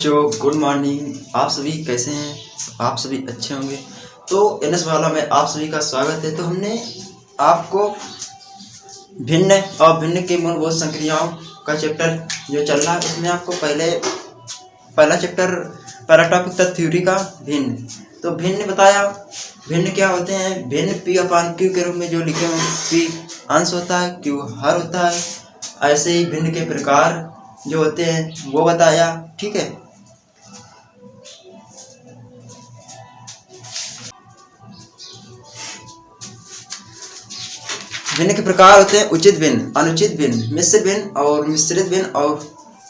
जो good morning. आप सभी कैसे हैं? आप सभी अच्छे होंगे। तो एनएस वाला में आप सभी का स्वागत है। तो हमने आपको भिन्न और भिन्न के मूलभूत संक्रियाओं का चैप्टर जो चल रहा है उसमें आपको पहला चैप्टर पहला टॉपिक था थ्योरी का भिन्न। तो भिन्न बताया, भिन्न क्या होते हैं। भिन्न पी अपान क्यू के रूप में जो लिखे हुए पी अंश होता है, क्यू हर होता है। ऐसे ही भिन्न के प्रकार जो होते हैं वो बताया। ठीक है। भिन्न के प्रकार होते हैं उचित भिन्न, अनुचित भिन्न, मिश्र भिन्न और मिश्रित भिन्न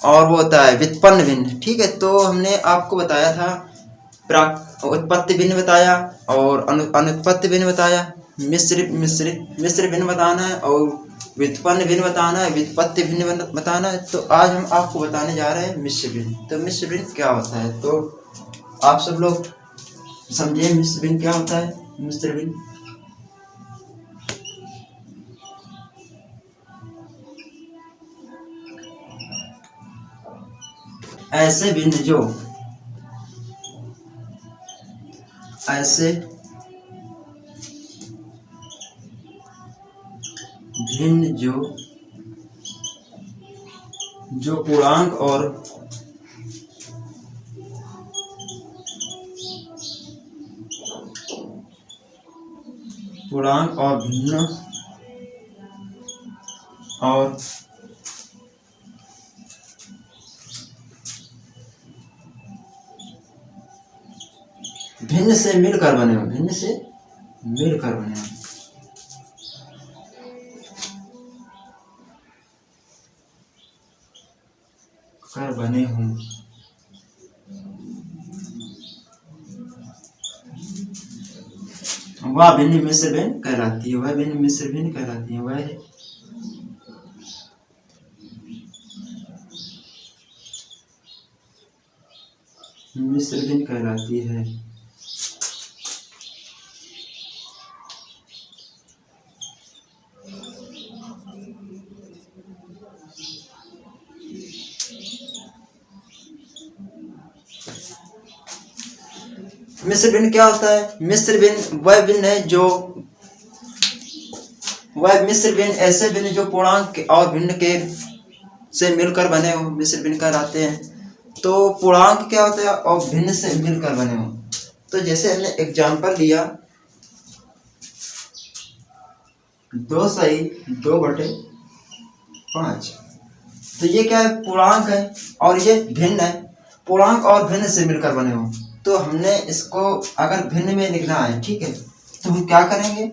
और वो होता है व्युत्पन्न भिन्न। ठीक है। तो हमने आपको बताया था उत्पत्ति भिन्न बताया और अनुत्पत्ति भिन्न बताया, मिश्र भिन्न बताना है और व्युत्पन्न भिन्न बताना है, व्युत्पत्ति भिन्न बताना है। तो आज हम आपको बताने जा रहे हैं मिश्र भिन्न। तो मिश्र भिन्न क्या होता है, तो आप सब लोग समझिए मिश्र भिन्न क्या होता है। मिश्र भिन्न ऐसे भिन्न जो पूर्णांक और भिन्न और भिन्न से मिलकर बने हो, भिन्न से मिलकर बने हो। कर बने हों वह भिन्न मिश्र भिन्न कहलाती है। वह भिन्न मिश्र भिन्न कहलाती है। वह मिश्र भिन्न कहलाती है। मिश्र भिन्न क्या होता है? मिश्र भिन्न वह भिन्न है जो मिश्र भिन्न ऐसे भिन्न जो पूर्णांक और भिन्न के से मिलकर बने हो, मिश्र भिन्न कहलाते हैं। तो पूर्णांक क्या होता है और भिन्न से मिलकर बने हो। तो जैसे हमने एग्जांपल लिया 2/2/5। तो ये क्या है? पूर्णांक है और ये भिन्न है। पूर्णांक और भिन्न से मिलकर बने हो। तो हमने इसको अगर भिन्न में लिखना है, ठीक है, तो हम क्या करेंगे?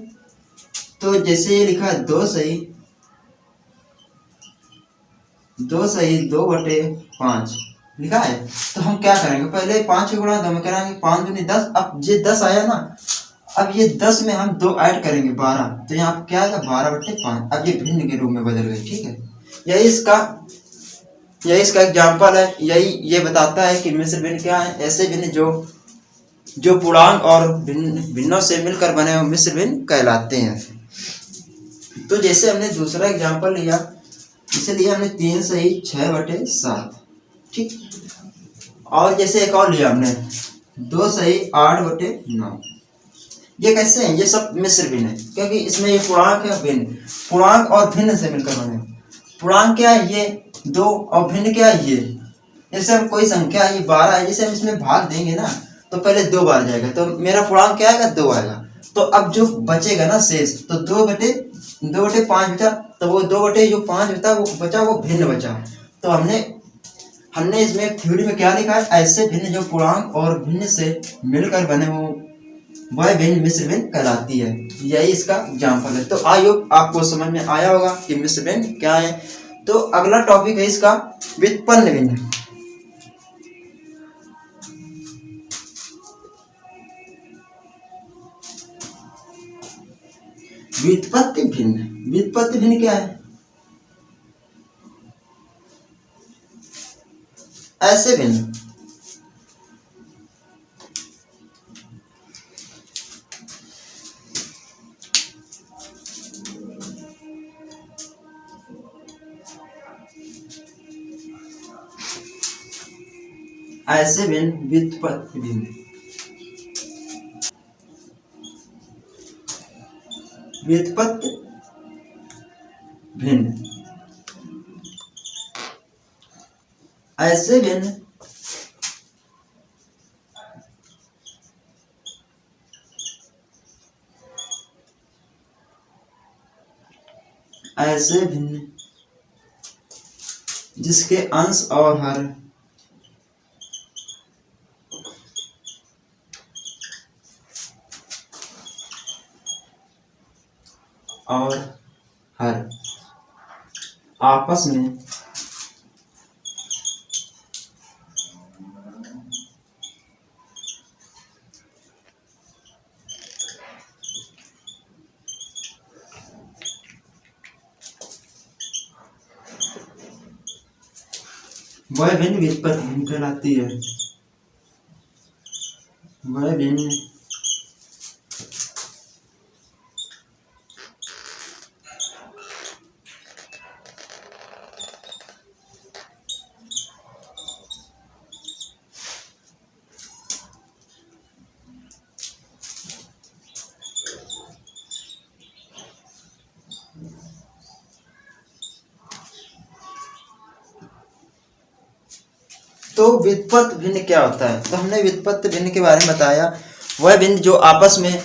तो जैसे ये लिखा है 2/2/5 लिखा है। तो हम क्या करेंगे? पहले 5 के गुणा 2 में करेंगे, 5 दूनी 10। अब ये 10 आया ना, अब ये 10 में हम 2 ऐड करेंगे 12। तो यहाँ क्या आएगा? 12/5। अब ये भिन्न के रूप में बदल गए। ठीक है। यही इसका एग्जाम्पल है। ये बताता है कि मिश्र भिन्न क्या है? ऐसे भिन्न जो पूर्णांक और भिन्नों से मिलकर बने हुए मिश्र भिन्न कहलाते हैं। तो जैसे हमने दूसरा एग्जाम्पल लिया, इसे लिया हमने 3/6/7। ठीक। और जैसे एक और लिया हमने 2/8/9। ये कैसे हैं? ये सब मिश्र भिन्न है क्योंकि इसमें ये पूर्णांक है, भिन्न, पूर्णांक और भिन्न से मिलकर बने। पूर्णांक क्या है? ये 2 और भिन्न क्या है? ये जैसे हम कोई संख्या है, ये 12 है, जैसे हम इसमें भाग देंगे ना तो पहले 2 बार जाएगा, तो मेरा पूर्णांक क्या आएगा? 2 आएगा। तो अब जो बचेगा ना शेष, तो 2/5 बचा। तो वो 2/5 बचा, वो बचा, वो भिन्न बचा। तो हमने इसमें थ्योरी में क्या लिखा है? ऐसे भिन्न जो पूर्णांक और भिन्न से मिलकर बने हो वह भिन्न मिश्र भिन्न कहलाती है। यही इसका एग्जाम्पल है। तो आई होप आपको समझ में आया होगा कि मिश्र भिन्न क्या है। तो अगला टॉपिक है इसका व्युत्पन्न भिन्न। व्युत्पत्ति भिन्न क्या है? ऐसे भिन्न ऐसे भिन्न व्युत्पत्ति भिन्न, व्युत्पत्ति भिन्न, ऐसे भिन्न ऐसे भिन्न जिसके अंश और हर आपस में वह भिन्न व्युत्पत्ति भिन्न कहलाती है। वह भिन्न तो व्युत्पत्ति भिन्न क्या होता है? तो हमने व्युत्पत्ति भिन्न के बारे में बताया। वह भिन्न जो आपस में,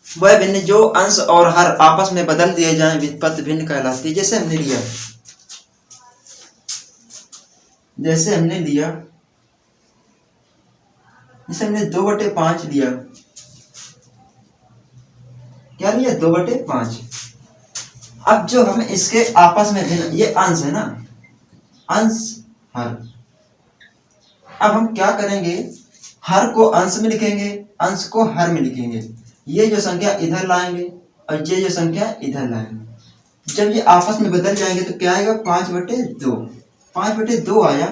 वह भिन्न जो अंश और हर आपस में बदल दिए जाएं, व्युत्पत्ति भिन्न कहलाती है। जैसे हमने लिया, जैसे हमने 2/5 लिया। क्या लिया? 2/5। अब जो हम इसके आपस में भिन्न, ये अंश है ना, अंश हर। अब हम क्या करेंगे, हर को अंश में लिखेंगे, अंश को हर में लिखेंगे। ये जो संख्या इधर लाएंगे और ये जो संख्या इधर लाएंगे। जब ये आपस में बदल जाएंगे तो क्या आएगा? 5/2। 5/2 आया।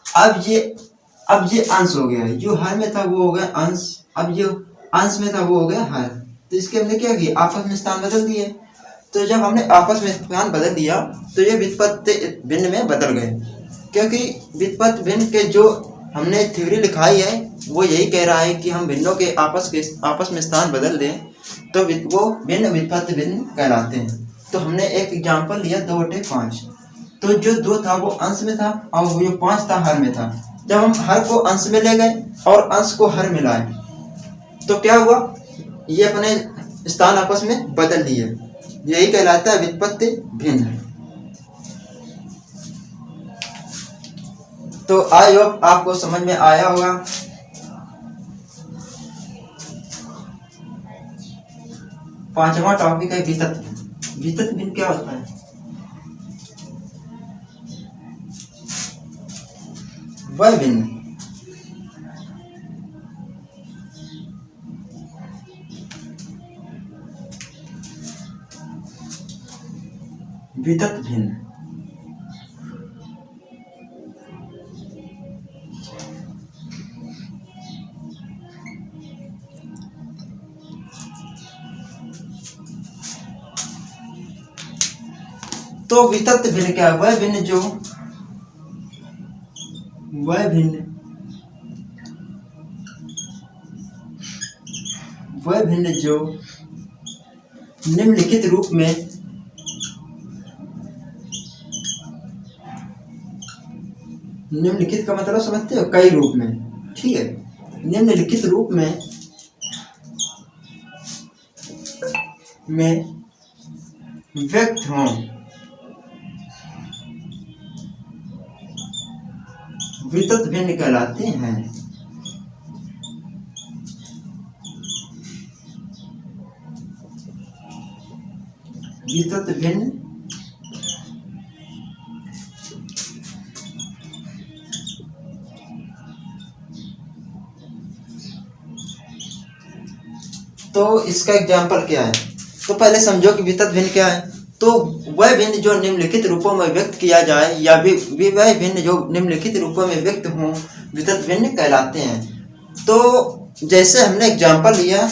अब ये अंश हो गया, जो हर में था वो हो गया अंश, अब जो अंश में था वो हो गया हर। तो इसके हमने क्या किया? आपस में स्थान बदल दिए। तो जब हमने आपस में स्थान बदल दिया तो ये व्युत्पत्ति भिन्न में बदल गए, क्योंकि व्युत्पत्ति भिन्न के जो हमने थ्योरी लिखाई है वो यही कह रहा है कि हम भिन्नों के आपस में स्थान बदल दें तो वो भिन्न व्युत्पत्ति भिन्न कहलाते हैं। तो हमने एक एग्जांपल लिया 2/5। तो जो 2 था वो अंश में था और वो जो 5 था हर में था। जब हम हर को अंश में ले गए और अंश को हर में लाए तो क्या हुआ? ये अपने स्थान आपस में बदल दिए। यही कहलाता है व्युत्पत्ति भिन्न। तो आई होप आपको समझ में आया होगा। पांचवा टॉपिक है वितत। वितत भिन्न क्या होता है? वह भिन्न वितत भिन्न तो वितत भिन्न क्या? वह भिन्न जो निम्नलिखित रूप में निम्नलिखित का मतलब समझते हो? कई रूप में, ठीक है। निम्नलिखित रूप में व्यक्त हों, वितत भिन्न कहलाते हैं। वितत भिन्न तो इसका एग्जाम्पल क्या है? तो पहले समझो कि वितत भिन्न क्या है। तो वह भिन्न जो निम्नलिखित रूपों में व्यक्त किया जाए या वह भिन्न जो निम्नलिखित रूपों में व्यक्त हों, वितत भिन्न कहलाते हैं। तो जैसे हमने एग्जाम्पल लिया,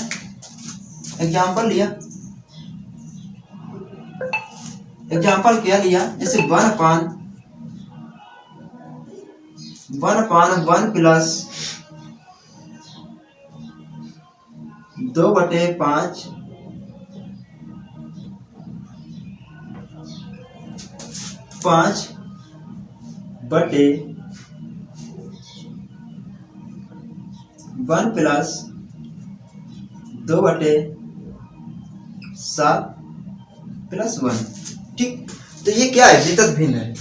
एग्जाम्पल क्या लिया? जैसे 1/, 1/1 प्लस 2/5 5/1 प्लस 2/7 प्लस 1। ठीक, तो ये क्या है? वितत भिन्न है।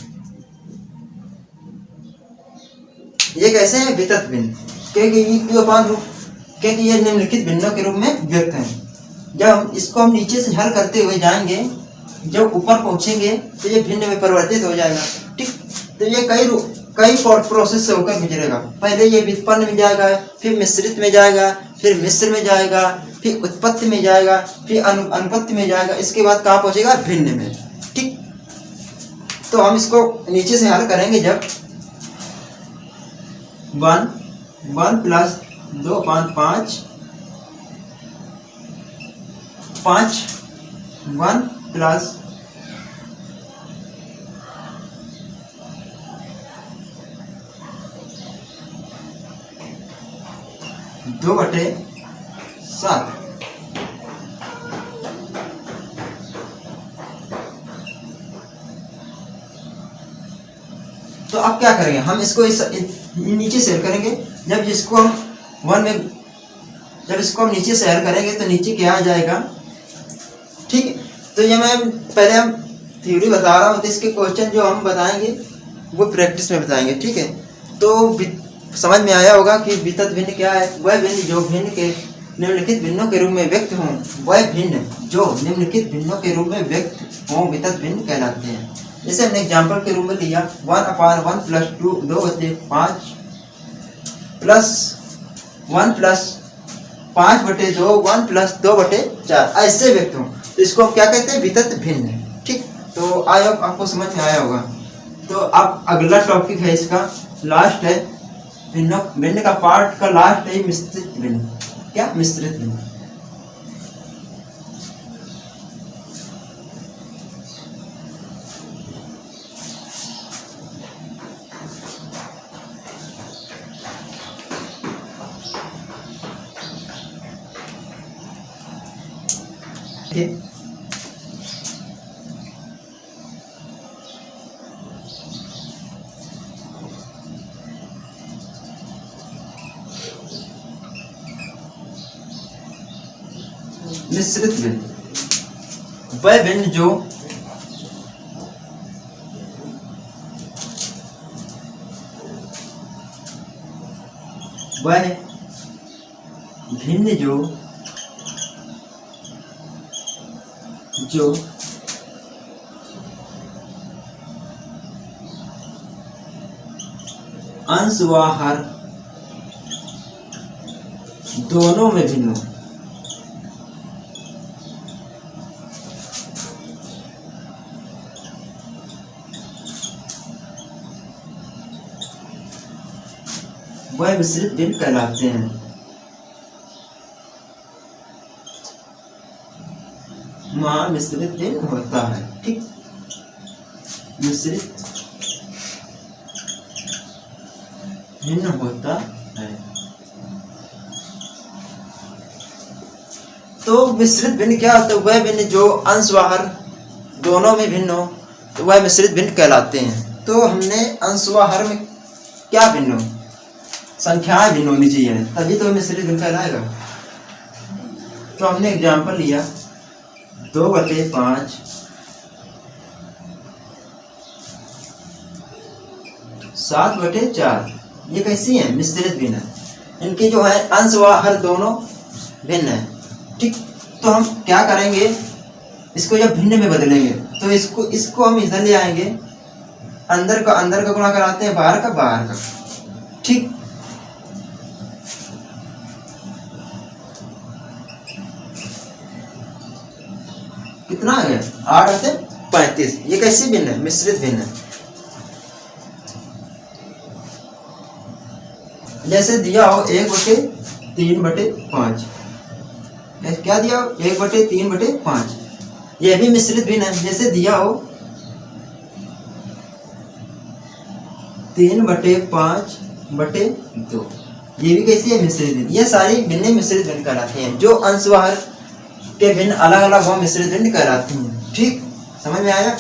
ये कैसे है? वितत भिन्न, क्योंकि क्योंकि ये निम्नलिखित भिन्नों के रूप में व्यक्त है। जब इसको हम नीचे से हल करते हुए जाएंगे, जब ऊपर पहुंचेंगे तो ये भिन्न में परिवर्तित हो जाएगा। ठीक, तो ये कई प्रोसेस से होकर गुजरेगा। पहले ये व्युत्पन्न में जाएगा, फिर मिश्रित में जाएगा, फिर मिश्र में जाएगा, फिर उत्पत्ति में जाएगा, फिर अनुपत्ति में जाएगा। इसके बाद कहाँ पहुंचेगा? भिन्न में। ठीक, तो हम इसको नीचे से हल करेंगे। जब 1 प्लस 2/5 1 प्लस 2/7। तो अब क्या करेंगे? हम इसको नीचे से हल करेंगे। जब इसको हम नीचे से हल करेंगे तो नीचे क्या आ जाएगा? ठीक, तो ये मैं पहले हम थ्योरी बता रहा हूँ, तो इसके क्वेश्चन जो हम बताएंगे वो प्रैक्टिस में बताएंगे। ठीक है, तो समझ में आया होगा कि वितत भिन्न क्या है? वह भिन्न जो भिन्न के निम्नलिखित भिन्नों के रूप में व्यक्त हों, वह भिन्न जो निम्नलिखित भिन्नों के रूप में व्यक्त हों वितत भिन्न कहलाते हैं। जैसे हमने एग्जाम्पल के रूप में लिया 1/1 प्लस 2/5 प्लस 1 प्लस 5/2 1 प्लस 2/4 ऐसे व्यक्त हों, तो इसको हम क्या कहते हैं? वितत भिन्न। ठीक, तो आई होप आपको समझ में आया होगा। तो अब अगला टॉपिक है, इसका लास्ट है भिन्न का पार्ट का लास्ट है मिश्रित भिन्न। क्या? मिश्रित भिन्न। मिश्रित भिन्न वह भिन्न जो अंश व हर दोनों में भिन्न हो। वह मिश्रित भिन्न कहलाते हैं। मिश्रित भिन्न होता है। ठीक, मिश्रित भिन्न होता है। तो मिश्रित भिन्न क्या होता है? वह भिन्न जो अंश व हर दोनों में भिन्न हो, तो वह मिश्रित भिन्न कहलाते हैं। तो हमने अंश व हर में क्या भिन्न हो? संख्याएं भिन्न होनी चाहिए, तभी तो मिश्रित भिन्न कहलाएगा। तो हमने एग्जाम्पल लिया 2/5 7/4। ये कैसी है? मिश्रित भिन्न है। इनके जो है अंश व हर दोनों भिन्न है। ठीक, तो हम क्या करेंगे? इसको जब भिन्न में बदलेंगे तो इसको हम इधर ले आएंगे, अंदर का गुणा कराते हैं, बाहर का। ठीक, कितना आ गया? 8/35। ये कैसे भिन्न है? मिश्रित भिन्न है। जैसे दिया हो 1/3/5। क्या दिया हो? 1/3/5। यह भी मिश्रित भिन्न है। जैसे दिया हो 3/5/2। ये भी कैसी है? मिश्रित भिन्न। ये सारी भिन्न मिश्रित भिन्न कहलाती हैं। जो अंश बाहर के भिन्न अलग अलग हो मिश्रित भिन्न कहलाती हैं। ठीक, समझ में आया?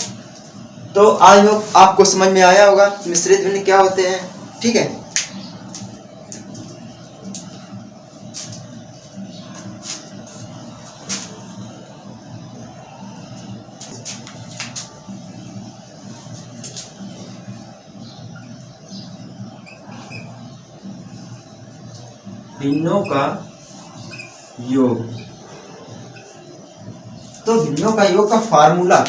तो आई होप आपको समझ में आया होगा मिश्रित भिन्न क्या होते हैं। ठीक है, भिन्नों का योग। तो भिन्नों का योग का फार्मूला,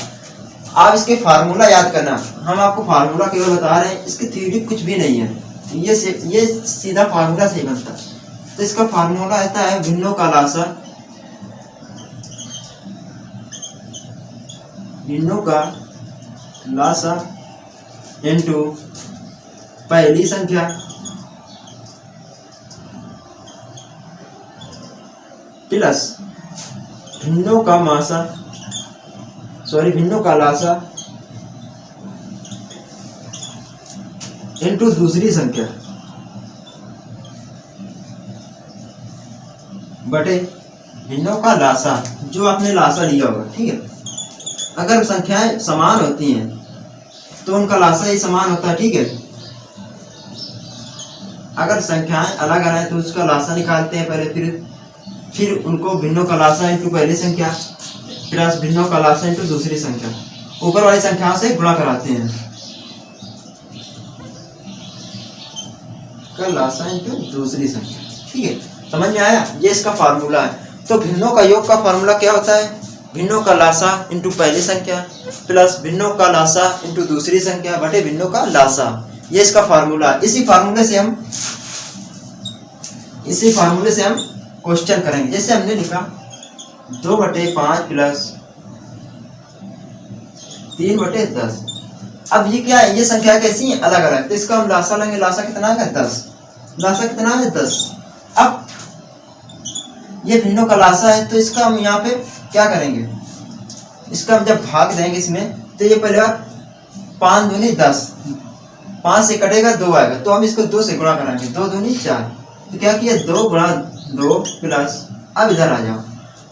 आप इसके फार्मूला याद करना। हम आपको फार्मूला केवल बता रहे हैं, इसकी थ्योरी कुछ भी नहीं है। ये सीधा फार्मूला से ही बनता है। तो इसका फार्मूला आता है भिन्नों का लासा, इनटू पहली संख्या प्लस भिन्नों का लासा इनटू दूसरी संख्या बटे भिन्नों का लासा, जो आपने लासा लिया होगा। ठीक है, अगर संख्याएं समान होती हैं तो उनका लासा ही समान होता है। ठीक है, अगर संख्याएं अलग अलग हैं तो उसका लासा निकालते हैं पहले, फिर उनको भिन्नों का लासा इंटू पहली संख्या प्लस भिन्नों का लासा इंटू दूसरी संख्या, ऊपर वाली संख्याओं से गुणा कराते हैं। का लासा इंटू दूसरी संख्या। ठीक है, समझ में आया? ये इसका फार्मूला है। तो भिन्नों का योग का फार्मूला क्या होता है? भिन्नों का लासा इंटू पहली संख्या प्लस भिन्नों का लासा इंटू दूसरी संख्या बटे भिन्नों का लासा। ये इसका फार्मूला है। इसी फार्मूले से हम क्वेश्चन करेंगे। जैसे हमने लिखा 2/5 प्लस 3/10। अब ये क्या है? ये संख्या कैसी है? अलग अलग। तो इसका हम लासा लेंगे। लासा कितना है? 10। लासा कितना है? 10। अब ये भिन्नों का लासा है, तो इसका हम यहाँ पे क्या करेंगे? इसका हम जब भाग देंगे इसमें, तो ये पहले 5 दूनी 10, 5 से कटेगा 2 आएगा, तो हम इसको 2 से गुणा कराएंगे। 2 दूनी 4। तो क्या किया? 2 गुणा 2 प्लस, अब इधर आ जाओ।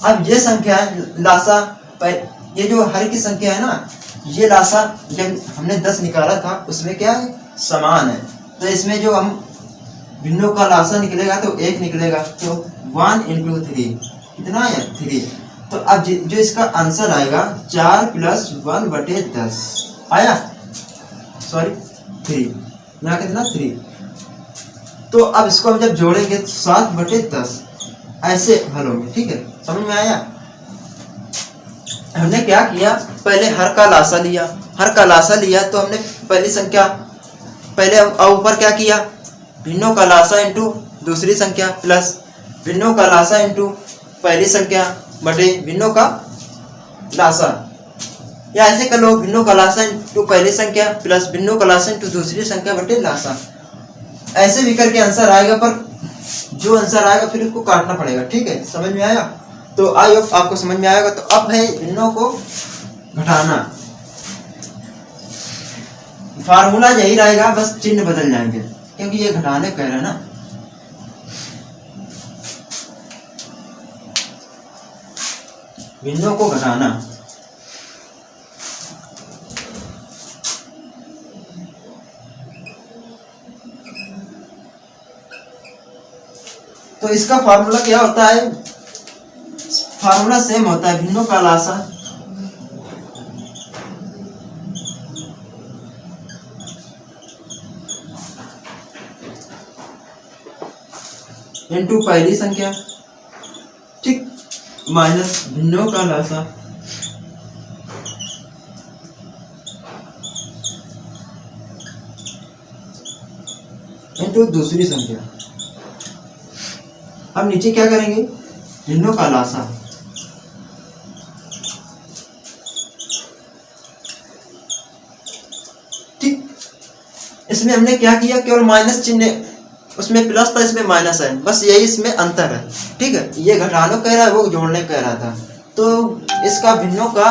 अब ये संख्या है लासा, ये जो हर की संख्या है ना, ये लासा जब हमने 10 निकाला था उसमें क्या है? समान है। तो इसमें जो हम भिन्नों का लासा निकलेगा तो 1 निकलेगा, तो 1 × 3 कितना है? 3। तो अब जो इसका आंसर आएगा 4 + 1/10 आया, सॉरी 3, यहाँ कितना? 3। तो अब इसको हम जब जोड़ेंगे तो 7/10 ऐसे हल होंगे। ठीक है, समझ में आया? हमने क्या किया? पहले हर का लासा लिया, तो हमने पहली संख्या पहले ऊपर क्या किया? भिन्नों का लासा इंटू दूसरी संख्या प्लस भिन्नों का लासा इंटू पहली संख्या बटे भिन्नों का लासा, या ऐसे कर लो भिन्नों का लासा इंटू पहली संख्या प्लस भिन्नों का लासा इंटू दूसरी संख्या बटे लासा। ऐसे भी करके आंसर आएगा, पर जो आंसर आएगा फिर उसको काटना पड़ेगा। ठीक है, समझ में आया? तो आई होप आपको समझ में आएगा। तो अब है भिन्नों को घटाना। फार्मूला यही रहेगा, बस चिन्ह बदल जाएंगे, क्योंकि ये घटाने कह रहे हैं ना। भिन्नों को घटाना। तो इसका फार्मूला क्या होता है? फार्मूला सेम होता है, भिन्नों का लासा इंटू पहली संख्या, ठीक, माइनस भिन्नों का लासा इंटू दूसरी संख्या। अब नीचे क्या करेंगे? भिन्नों का लासा ठीक। इसमें हमने क्या किया? केवल माइनस चिन्ह, उसमें प्लस था इसमें माइनस है, बस यही इसमें अंतर है। ठीक है, ये घटाने कह रहा है, वो जोड़ने कह रहा था। तो इसका भिन्नों का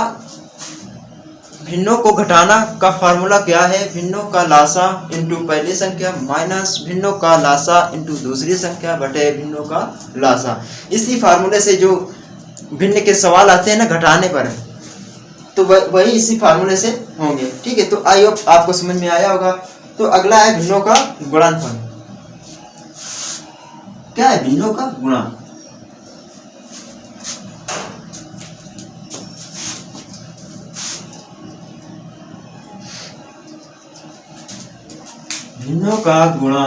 भिन्नों को घटाना का फॉर्मूला क्या है? भिन्नों का लासा इंटू पहली संख्या माइनस भिन्नों का लासा इंटू दूसरी संख्या बटे भिन्नों का लासा। इसी फार्मूले से जो भिन्न के सवाल आते हैं ना घटाने पर, तो वही इसी फार्मूले से होंगे। ठीक है, तो आई होप आपको समझ में आया होगा। तो अगला है भिन्नों का गुणनफल। क्या है भिन्नों का गुणा? भिन्नों का गुणा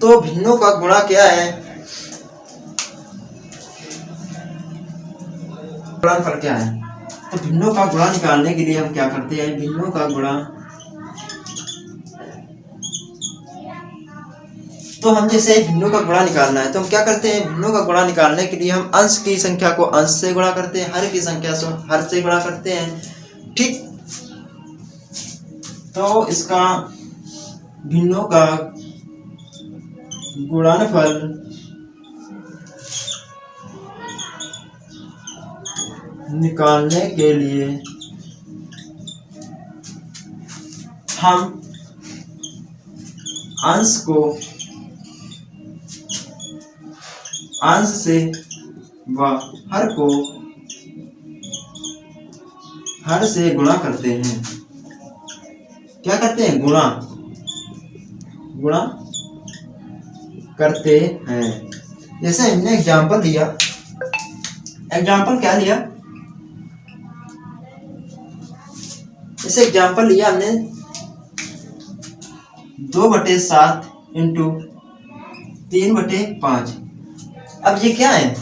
तो भिन्नों का गुणा क्या है? गुणनफल क्या है? तो भिन्नों का गुणा निकालने के लिए हम क्या करते हैं? भिन्नों का गुणा, तो हम जैसे भिन्नों का गुणा निकालना है तो हम क्या करते हैं? भिन्नों का गुणा निकालने के लिए हम अंश की संख्या को अंश से गुणा करते हैं, हर की संख्या से हर से गुणा करते हैं। ठीक, तो इसका भिन्नों का गुणनफल निकालने के लिए हम अंश को अंश से व हर को हर से गुणा करते हैं। क्या करते हैं? गुणा करते हैं। जैसे हमने एग्जाम्पल दिया, एग्जाम्पल क्या लिया? जैसे एग्जाम्पल लिया हमने 2/7 इंटू 3/5। अब ये क्या है?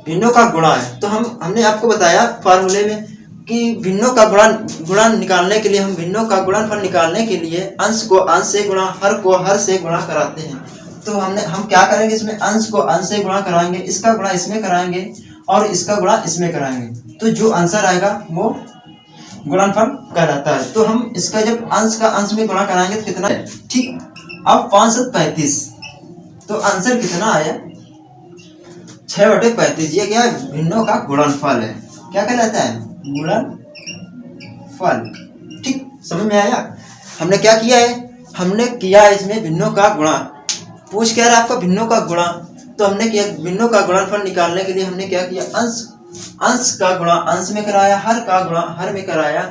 भिन्नों का गुणा है। तो हमने आपको बताया फार्मूले में कि भिन्नों का गुणा निकालने के लिए हम भिन्नों का गुणनफल निकालने के लिए अंश को अंश से गुणा, हर को हर से गुणा कराते हैं। तो हम क्या करेंगे? इसमें अंश को अंश से गुणा कराएंगे, इसका गुणा इसमें कराएंगे और इसका गुणा इसमें कराएंगे। तो जो आंसर आएगा वो गुणनफल कहलाता है। तो हम इसका जब अंश का अंश में गुणा कराएंगे तो कितना है? ठीक, अब 5/35। तो आंसर कितना आया? 6/35। ये क्या है? भिन्नों का गुणनफल है। क्या कहलाता है? गुणनफल। ठीक, समझ में आया? हमने क्या किया है? हमने किया इसमें भिन्नों का गुणा। पूछ क्या रहा आपका? भिन्नों का गुणा। तो हमने किया भिन्नों का गुणनफल निकालने के लिए हमने क्या किया? अंश का गुणा अंश में कराया, हर का गुणा हर में कराया।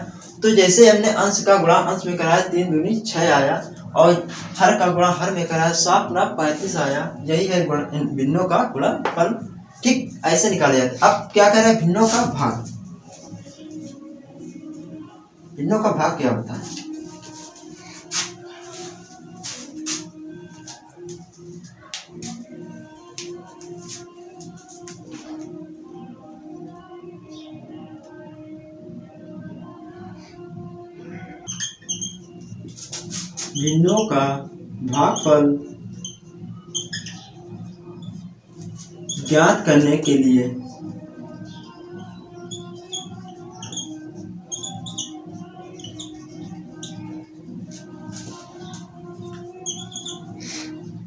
तो जैसे हमने अंश का गुणा अंश में कराया 3 दूनी 6 आया और हर का गुणा हर में कराया 7×35 आया। यही है भिन्नों का गुणनफल। ठीक, ऐसे निकाले जाते। अब क्या कर रहे हैं? भिन्नों का भाग। भिन्नों का भाग क्या होता है? भिन्नों का भागफल ज्ञात करने के लिए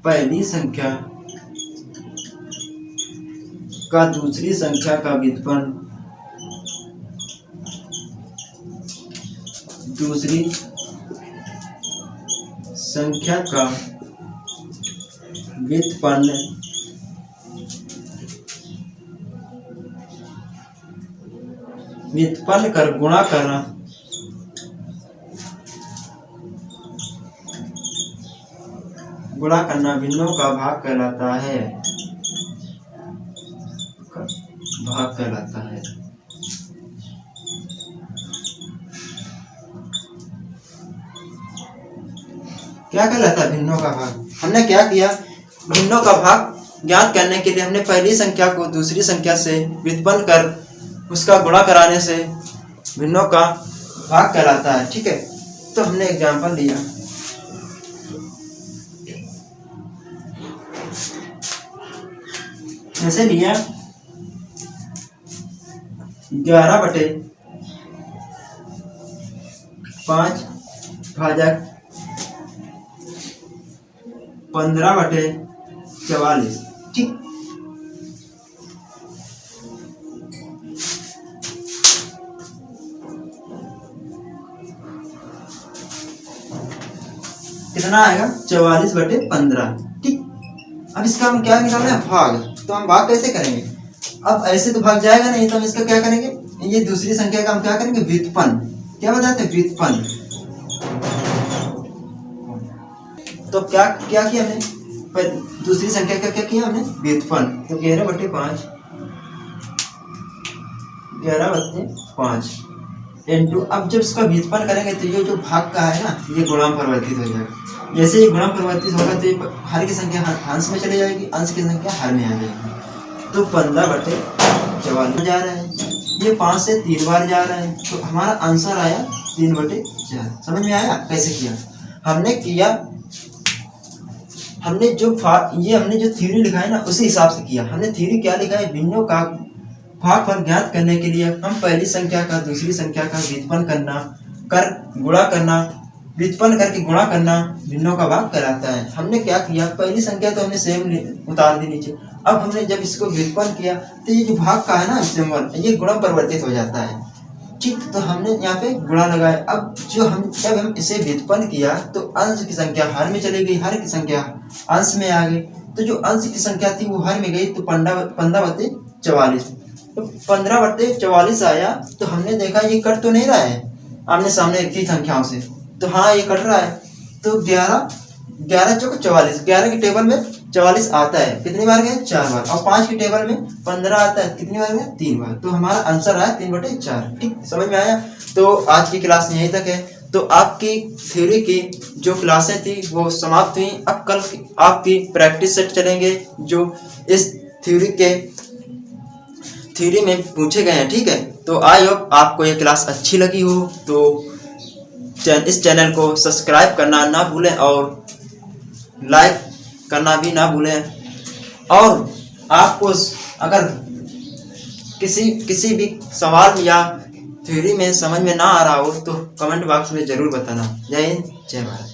पहली संख्या का दूसरी संख्या का व्युत्पन्न दूसरी संख्या का व्युत्पन्न कर गुणा करना भिन्नों का भाग कहलाता है। क्या कहलाता है? भिन्नों का भाग। हमने क्या किया? भिन्नों का भाग ज्ञात करने के लिए हमने पहली संख्या को दूसरी संख्या से व्युत्पन्न कर उसका गुणा कराने से भिन्नों का भाग कहलाता है। ठीक है, तो हमने एग्जाम्पल दिया। जैसे लिया 11/5 भाजक 15/44। ठीक, कितना आएगा 44/15। ठीक, अब इसका हम क्या निकालना है, भाग। तो हम भाग कैसे करेंगे, अब ऐसे तो भाग जाएगा नहीं, तो हम इसका क्या करेंगे, ये दूसरी संख्या का हम क्या करेंगे, व्युत्पन्न। क्या बताते हैं, व्युत्पन्न। तो क्या क्या किया हमने, दूसरी संख्या का क्या किया हमने, व्युत्पन्न। तो 11/5 11/5 इंटू, अब जब इसका व्युत्पन्न करेंगे तो ये जो भाग का है ना, ये गुणा परिवर्तित हो जाएगा। जैसे ये गुणा परिवर्तित होगा तो ये हर की संख्या अंश में चली जाएगी, अंश की संख्या हर में आ जाएगी। तो 15/44 जा रहा है, ये 5 से 3 बार जा रहा है, तो हमारा आंसर आया 3/4। समझ में आया कैसे किया हमने किया, हमने जो थ्योरी लिखा है ना उसी हिसाब से किया। हमने थ्योरी क्या लिखा है, भिन्नों का भागफल ज्ञात करने के लिए हम पहली संख्या का दूसरी संख्या का व्युत्पन्न करना, गुणा करना, व्युत्पन्न करके गुणा करना भिन्नों का भाग कहलाता है। हमने क्या किया, पहली संख्या तो हमने सेम उतार दी नीचे। अब हमने जब इसको व्युत्पन्न किया तो ये जो भाग का है ना सिंबल, ये गुणा परिवर्तित हो जाता है। ठीक, तो हमने यहाँ पे गुणा लगाया। अब जब हम इसे व्युत्पन्न किया तो अंश की संख्या हर में चली गई, हर की संख्या अंश में आ गई। तो जो अंश की संख्या थी वो हर में गई, तो 15/44। तो 15/44 आया। तो हमने देखा ये कट तो नहीं रहा है आमने सामने एक ही संख्याओं से, तो हाँ ये कट रहा है। तो 11 चौक 44, 11 की टेबल में 44 आता है, कितनी बार गया, 4 बार। और 5 की टेबल में 15 आता है, कितनी बार गया, 3 बार। तो हमारा आंसर आया 3/4। ठीक, समझ में आया। तो आज की क्लास यहीं तक है। तो आपकी थ्योरी की जो क्लासें थी वो समाप्त हुई। अब कल आपकी प्रैक्टिस सेट चलेंगे जो इस थ्योरी में पूछे गए हैं। ठीक है, तो आई होप आपको ये क्लास अच्छी लगी हो। तो इस चैनल को सब्सक्राइब करना ना भूलें और लाइक करना भी ना भूलें। और आपको अगर किसी भी सवाल या थ्योरी में समझ में ना आ रहा हो तो कमेंट बॉक्स में ज़रूर बताना। जय हिंद, जय भारत।